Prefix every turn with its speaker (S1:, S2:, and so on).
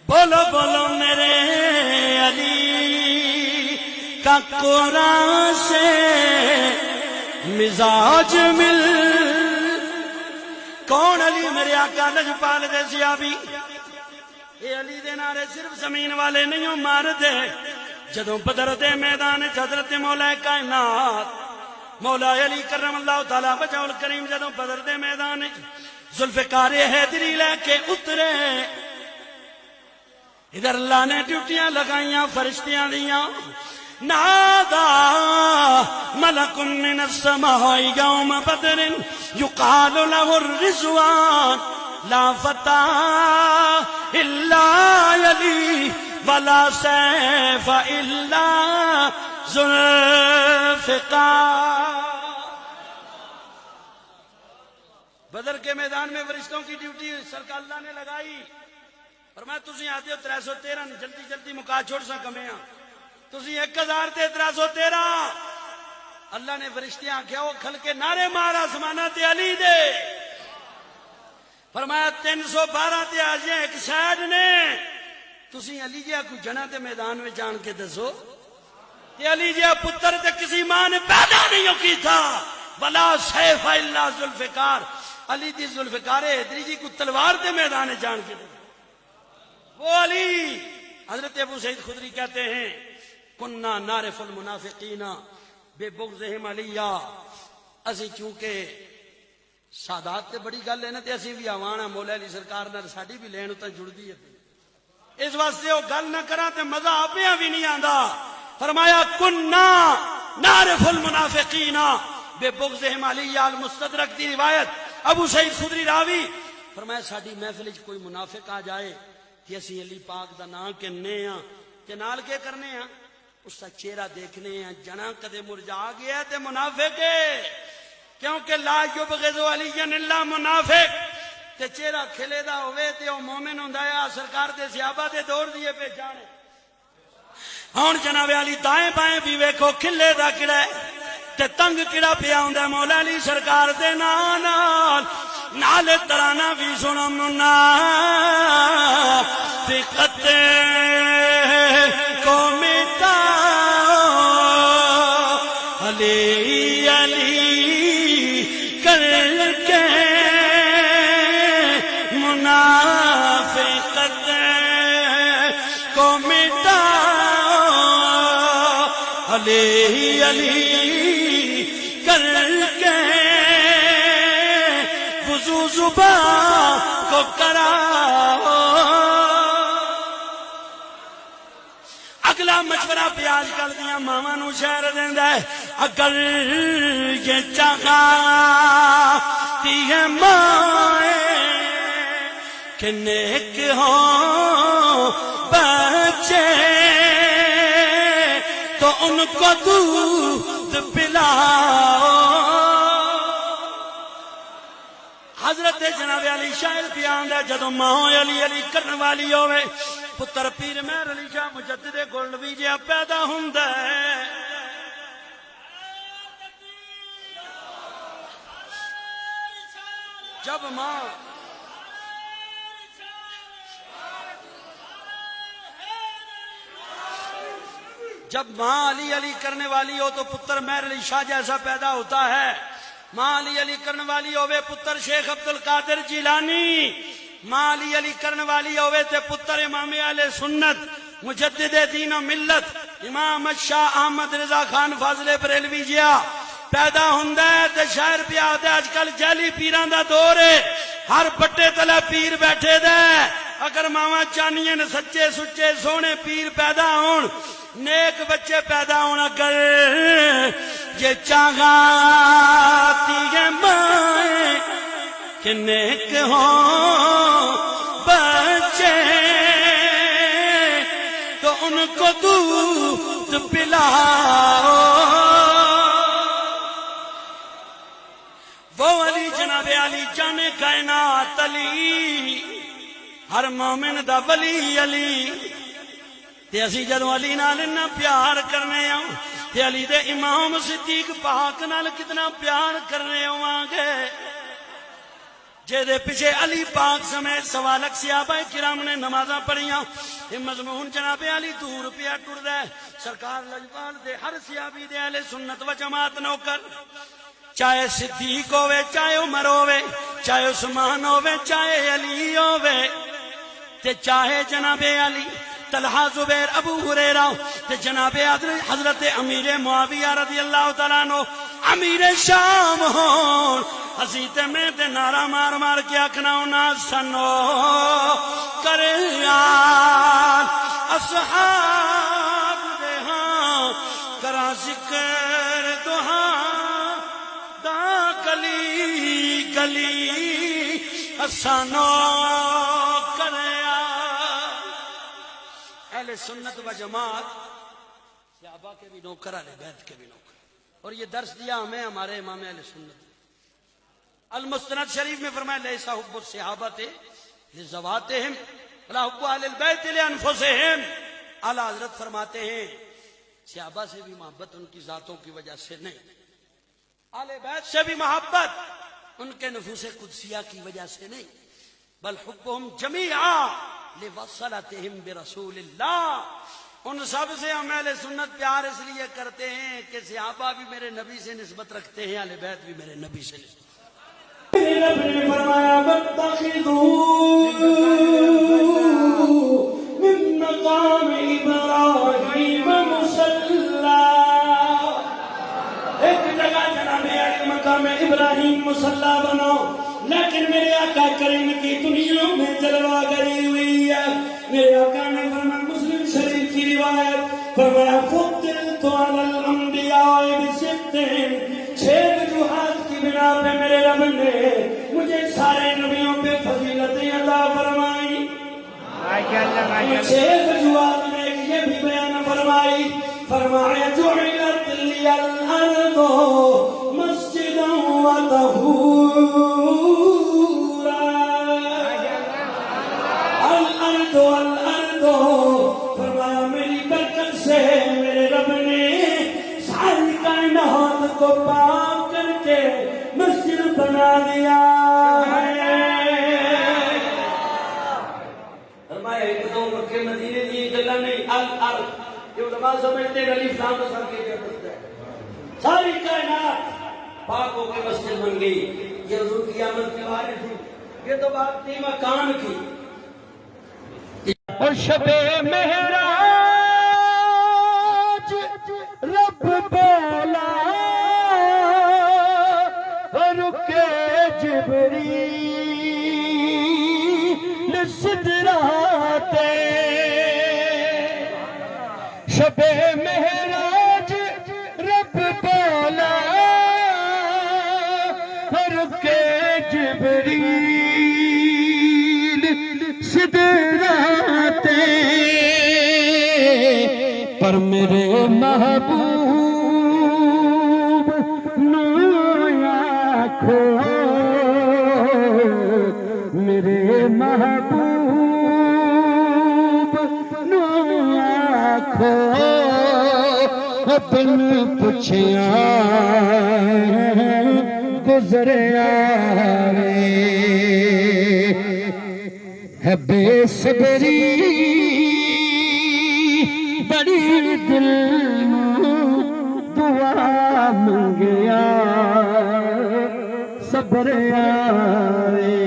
S1: بولو بولو میرے علی کا قرآن سے مزاج مل. کون علی؟ میرے آقا لجپال دے صحابی. اے علی دے نعرے صرف زمین والے نہیں ہو مار دے. جدوں بدر دے میدان حضرت مولا کائنات مولا علی کرم اللہ تعالی وجہ الکریم جدوں بدر دے میدان ذوالفقار حیدری لے کے اترے، ادھر اللہ نے ڈیوٹیاں لگائیاں فرشتیاں دیاں. نادا ملک من السماء یوم بدر یقال له الرضوان لا فتح الا علی ولا سیف الا ذوالفقار. بدر کے میدان میں فرشتوں کی ڈیوٹی سرکار اللہ نے لگائی. فرمایا تسی آتے ہو 313 جلدی جلدی مکا چھوڑ سا کمیاں، تسی 1000 تے 313. اللہ نے فرشتے آنکھیں وہ کھل کے نعرے مارا آسمانہ تے علی دے. فرمایا 312 تے آجیں ایک سائڈ نے. تسی علی جیہ کو جنہ تے میدان میں جان کے دسو کہ علی جیہ پتر تے کسی ماں نے پیدا نہیں ہو کی تھا. ولا سیف الا ذوالفقار. علی دی ذوالفقار حیدری جی کو تلوار تے میدان جان کے دسو. وہ علی. حضرت ابو سعید خدری کہتے ہیں کننا نعرف المنافقین بے بغضہم علیہ. اسی چونکہ سادات تے بڑی گل ہے نا تے اسی بھی آوانا مولا علی سرکار نال ساڈی بھی لین اتنا جڑ دی ہے. اس واسطے وہ گل نہ کرا تے مزہ آپیاں بھی نہیں آندا. فرمایا کننا نعرف المنافقین بے بغضہم علیہ. المستدرک دی روایت ابو سعید خدری راوی. فرمایا ساڈی محفل وچ کوئی منافق آ جائے کہ اسی علی پاک دا نام کہنے ہاں تے نال کے کرنے ہاں اس کا چہرہ دیکھنے ہاں جنا کدے مرجا گیا تے منافق ہے. کیونکہ لا یبغض علی الا منافق. تے چہرہ کھلے دا ہوئے تے او مومن ہوندا ہے. سرکار دے صحابہ دے دور دیے پہچانے. ہن جناب علی دائیں بائیں بھی ویکھو کھلے دا کڑا ہے تے تنگ کڑا پیا ہوندا ہے مولا علی سرکار دے نال نال ترانہ بھی سنو منافقت کو مٹاؤ علی علی کر کے منافقت کو مٹاؤ علی علی کر کے وضو زبان کو کراؤ. اگلا مشورہ پیاز کر دیا ماما نو شہر دیندا ہے. اگر یہ چاہتی ہے مائیں کہ نیک ہوں بچے تو ان کو دودھ پلاؤ. حضرت جناب علی شاعر بیان ہے جدو ماں علی علی کرن والی ہوئے پتر پیر مہر علی شاہ مجدد گولوی جہا پیدا ہوندا ہے. جب ماں علی علی کرنے والی ہو تو پتر مہر علی شاہ جیسا پیدا ہوتا ہے. ماں علی علی کرنے والی ہوئے پتر شیخ عبد القادر جیلانی. ماں علی علی کرنے والی ہوئے تے پتر امام اہل سنت مجدد دین و ملت امام شاہ احمد رضا خان فاضل بریلوی جیا پیدا ہوندا ہے. تے شاعر پہ آدھے اج کل جعلی پیران دا دور ہے. ہر بٹے تلے پیر بیٹھے دے. اگر ماواں چاہنیاں نے سچے سچے سونے پیر پیدا ہون نیک بچے پیدا ہون. اگر یہ چاہتی ہے مائیں کہ نیک ہوں بچے تو ان کو دودھ پلاؤ. وہ علی جناب علی جانے کائنات علی ہر مومن دا ولی علی. تے اسی جدو علی نال اتنا پیار کرنے ہوں تے علی دے امام صدیق پاک نال کتنا پیار کرنے ہوں گے. جے پیچھے علی پاک سمیت سوالک صحابہ کرام نے نمازاں پڑھیاں یہ مضمون جناب علی دور پیا ٹر دے سرکار لجپال دے ہر صحابی دے اہل سنت و جماعت نوکر چاہے صدیق ہوئے چاہے عمر ہوئے چاہے عثمان ہوئے چاہے علی ہوئے تے چاہے جناب علی طلحہ زبیر ابو ہریرہ تے جناب حضرت امیر معاویہ رضی اللہ تعالیٰ عنہ امیر شام ہون حسیت میں تے نعرہ مار مار کے اکھنا ہونا سنو کریان اصحاب دے ہاں کرا ذکر دوہاں دا گلی گلی سنو اہل سنت و جماعت صحابہ کے بھی نوکر اہل بیت کے بھی نوکر اور یہ درس دیا ہمیں ہمارے امام اہل سنت المستند شریف میں فرمایا لیسا حب الصحابت لذواتہم ولا حب اہل البیت لانفسہم اعلی حضرت فرماتے ہیں صحابہ سے بھی محبت ان کی ذاتوں کی وجہ سے نہیں اہل بیت سے بھی محبت ان کے نفوس قدسیہ کی وجہ سے نہیں بل حبہم جمیعا لوصلتہم برسول اللہ ان سب سے ہم اہل سنت پیار اس لیے کرتے ہیں کہ صحابہ بھی میرے نبی سے نسبت رکھتے ہیں اہل بیت بھی میرے نبی سے نسبت رب نے فرمایا واتخذوا من مقام ابراہیم مصلی ایک جگہ جناب مقام ابراہیم مصلی بناؤ لیکن میرے آقا کریم کی دنیا میں جلوہ گری ہوئی ہے میرے آقا نے فرمایا مسلم شریف کی روایت فرمایا فضلت علی الانبیاء بستین 6 وجوہات کی بنا پہ میرے رب نے مجھے سارے نبیوں پہ فضیلتیں عطا فرمائی 6 وجوہات میں یہ بھی بیان فرمائی فرمایا جعلت لی الارض مسجدا و طہورا الارض فرمایا میری برکت سے میرے رب نے ساری کائنات کو پاک کر کے مسجد بنا دیا ہے فرمایا اتنا مکہ مدینے کی گلا نہیں الارض یہ علماء سمجھتے ہیں علی فلان سر کے جگہ ساری کائنات پاک ہو کے مسجد بن گئی یہ حضور کی آمد کی وارث تھی یہ تو بات تھی مکان کی اور شب مہراج رب بولا رکے جبریل سدرات شب مہراج رب بولا رکے جبریل سدرات پر میرے محبوب نو آنکھو میرے محبوب نو آنکھو بن پوچھیا گزریا ہے بے صبری بڑی دل دعا منگیا صبر آئے